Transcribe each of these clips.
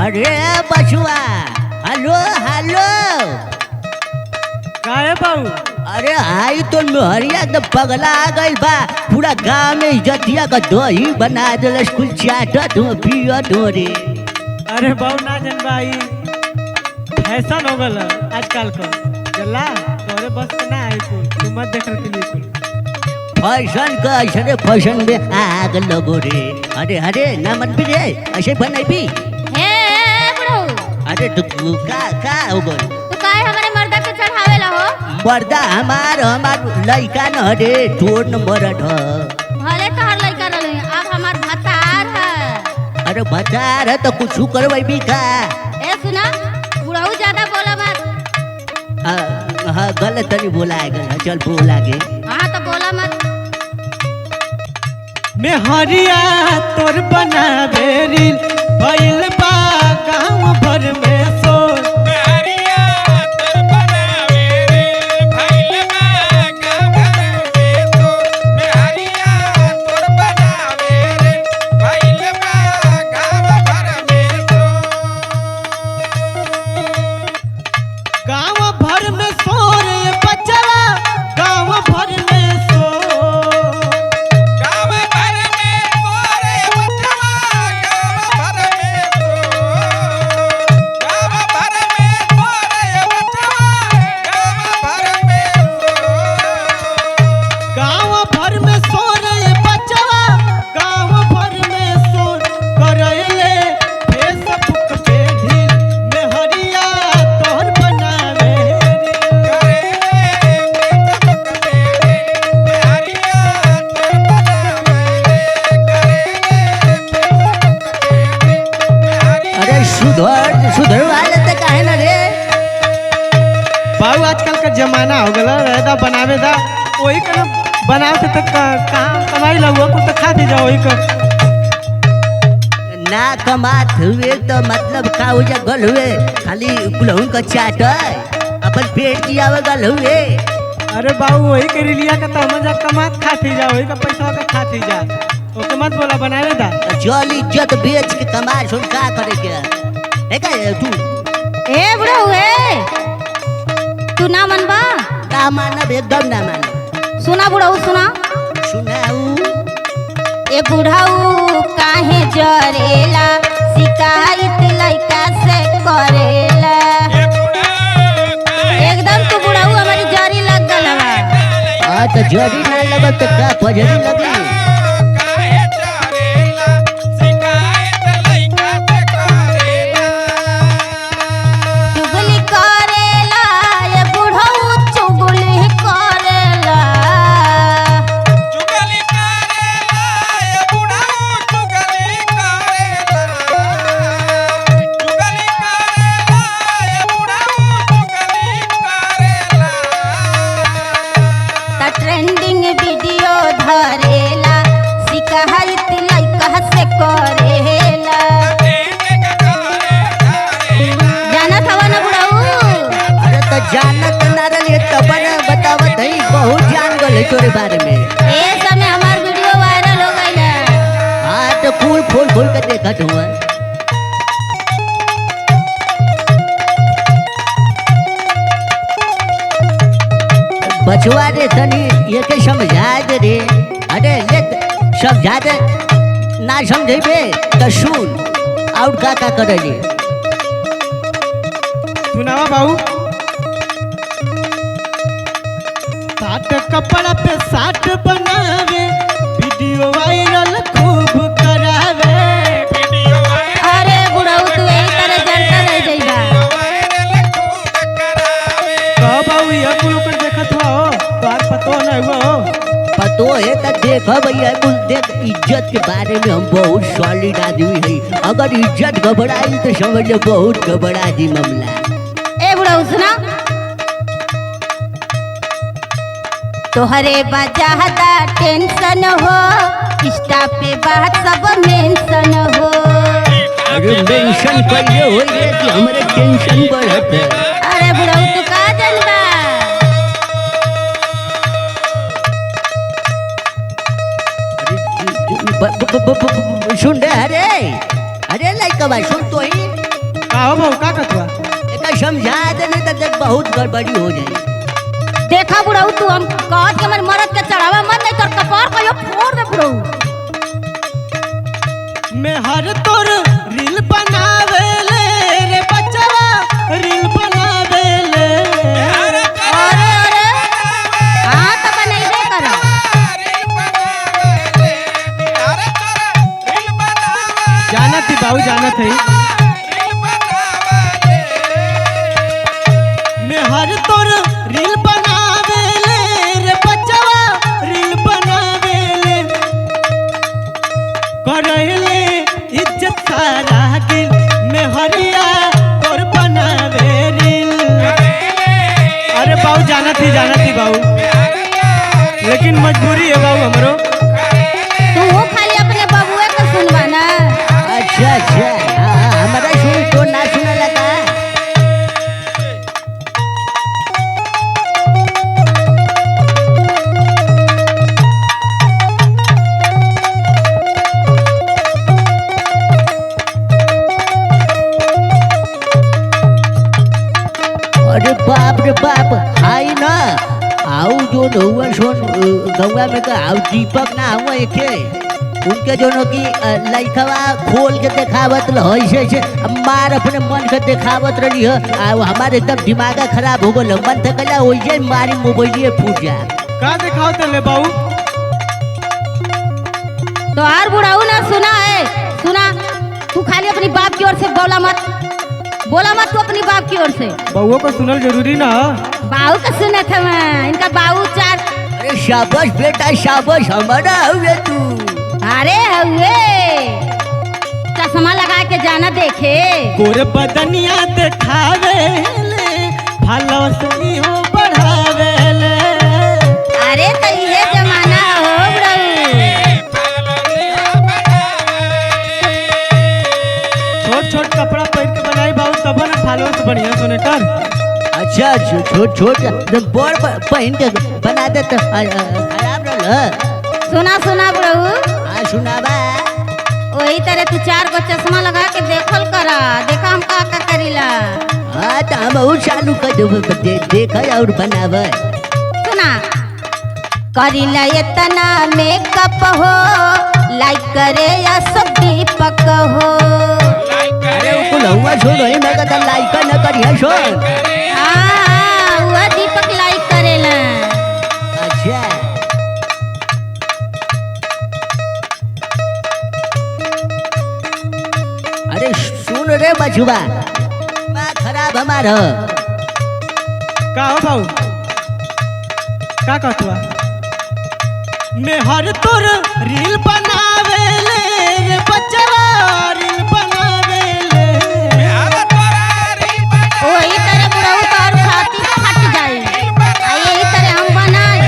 अरे बचुआ, hello hello. काहे बाबू? अरे आई तो नहरिया तो पगला आ गई बा। पूरा गांव में इज्जतिया का दही बना दिल। कुल चाटत हो पियत हो रे। अरे बाबू ना जन भाई फैशन हो गल आजकल को चला तोरे बस के ना आई कुल तू मत देख के लिए कुल फैशन का ऐसे फैशन में आग लगो रे। अरे अरे ना मन भी रे ऐसे बनाई भी। हे बुढ़ऊ, अरे तू का हो गई? तू काहे हमारे मर्दा के चढ़ावेला हो? मर्दा हमार लइका न रे तोर न मरद ह। भले तोहर लइका रहले, अब हमार भतार है। अरे भतार है तो कुछ करवाई भी का? ए सुना, बुढ़ऊ ज्यादा बोला मत। हाँ गलत नहीं बोला है। चल बोला गे। हाँ तो बोला मत। मैं हरिया तोर बनावे रील भइल बा गांव भर में शोर। गांव भर में शोर ये बचवा गांव भर में शोर। गांव भर में शोर ये बचवा गांव भर में शोर करैले फेसबुक पे ढील में हरिया तोहर बनावे अरे सुधर वाले तो काहे ना रे। बाबू आजकल का जमाना हो गया रहता बनावे दा वही का बनावे तो कहाँ कमाई लगो कुछ तो खा दे जाओ वही का। ना कमात हुए तो मतलब का हो जा गल हुए खाली कुलहू का चाट अपन पेट की आवे गल हुए। अरे बाबू वही के लिया का तो हम जा कमात खाती जा वही का पैसा का खाती जा ओके मत बोला बनावे दा। जल इज्जत बेच के कमा सुन का करे के है का तू? ए बुढ़ऊ ए, तू ना मनबा? ना मानब एकदम ना मानब। सुना बुढ़ऊ सुना। सुनाऊ ए बुढ़ऊ काहे जरेला, शिकायत लइका से करेला। एकदम तू बुढ़ऊ हमारी जरी लग गल बा। तो जड़ी ना लगल तो का पजरी लगी। चुगली करेला ये बुढ़ऊ चुगली करेला। ता ट्रेंडिंग वीडियो धरेला, शिकायत लइका से करेला। जानत हवा ना बुढ़ऊ? अरे तो जानत ना रही तब न बतावत है बहुत जान गल तोरे बारे में। ए समय हमार वीडियो वायरल हो गइल है। हाँ तो खोल के देखत हुआ। बचवा रे तनी ये के समझा दे रे। अरे ले समझा दे ना समझेबे तो सुन और का करेली। सुनावा बाबू साट कपड़ा पे साट बनावे वीडियो वायरल खूब करावे। अरे बुढ़ऊ तू यही तरह जलता रह जाइबा। कह बाबू ये कुल ऊपर देखत हो तोहार पतो नहीं हो। पतो है तो देख भैया कुल देख इज्जत के बारे में हम बहुत सॉलिड आदमी है। अगर इज्जत घबराई तो समझ लो बहुत घबरा दी मामला। ए बुढ़ऊ सुना, तोहरे बजादा टेंशन हो, इंस्टा पे बात सब मेंशन हो। अरे मेंशन करिए हो रे कि हमारे टेंशन बढ़त है। अरे बुढ़ऊ तू का जानबा? सुन रे। अरे अरे लाइक भाई सुन तो ही का हो बहू का कथुआ एका समझा दे नहीं तो देख बहुत गड़बड़ी हो जाई। देखा बुढ़ऊ तू हम कहत के हमर मरद के चढ़ावा मन नहीं तोर कपार कहियो फोड़ दे बुढ़ऊ। मैं हर तोर रील बनावे ले रे बचवा रील बनावे ले। अरे अरे हां त बनैबे कर। जानत ही बाबू जानत है मैं हर तोर रील बनावे ले रे बचवा रील बनावे ले करैले इज्जत सारा गिल मैं हरिया तोर बनावे रील। अरे बाबू जानत ही बाबू लेकिन मजबूरी है बाबू हमरो। तू खाली अपने बबुए के सुनवा ना। अच्छा अच्छा हाँ, हमारा सुन तो ना सुना लगा। अरे बाप हाई ना आउ जो नौवा सोन गौवा में का आउ दीपक ना हुआ एके उनके जो की लइकवा खोल के देखावत ऐसे ऐसे मार अपने मन के देखावत रही है हमारे एकदम दिमाग खराब हो गल मन थे कला वैसे मारी मोबाइल फूट जा। का दिखाओ तले बाबू तो हर बुढ़ाऊ ना सुना है सुना। तू खाली अपनी बाप की ओर से बोला मत तू अपनी बाप की ओर से। बउओ को सुनल जरूरी ना। बाऊ का सुने थे मैं इनका बाऊ चार। अरे शाबाश बेटा शाबाश हमारा हुए तू। अरे हुए चश्मा लगा के जाना देखे गोर बदनिया देखावे ले भालो से हो बढ़ावे ले। अरे तो ये जमाना हो छोट छोट कपड़ा पहन के बनाई बाबू तब ना फालो से बढ़िया सोनेटर। अच्छा छोट बड़ पहन के बना दे तो खराब रह। सुना बुढ़ऊ हाँ सुनाबा। वही तरह तू 4 गो चश्मा लगा के देखल करा देखा हम का करीला। हाँ तो हम और चालू कर देख और बनाव। सुना करीला इतना मेकअप हो लाइक करे या सब दीपक हो। अरे कुल हुआ छोड़ ही मैं कहता लाइक न करिए छोड़। हाँ वह दीपक लाइक करेला। अच्छा अरे सुन रे बचुआ माँ खराब हमारा का हो बाबू का कहतुआ मैं हर तोर रील बनावे ले रे बचवा रील बनावे ले। वही तरह बुढ़ऊ तोर छाती फट जाई यही तरह हम बनाए।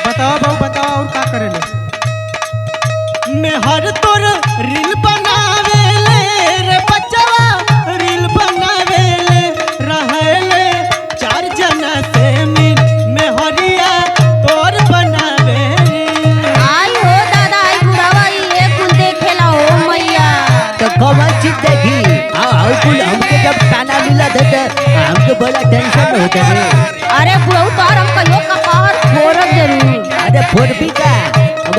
बताओ बाबू बताओ और का करे ले। मैं हर तोर रील बनावे ले रे बचवा रील बनावे ले रहे ले 4 जना से मिल मैं हरिया तोर बनावे रील। आई हो दादा आई बुढ़ावा ये कुल देखेला हो मैया। तो कौन चीज देखी कुल हमके जब खाना मिला था तो हमके बड़ा टेंशन होता है। अरे बुढ़ऊ तोर हम कहियो कपार फोड़ब जरूर। अरे फोड़ भी का अब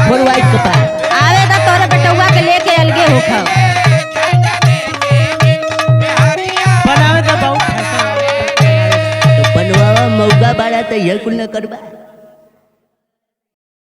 फोड़ वाइट कपा आवे तो तोरे बेटुआ के लेके अलगे होखा। बनावे तो बाबू तो बनवा मौका बाड़ा तो ये कुल न करबा।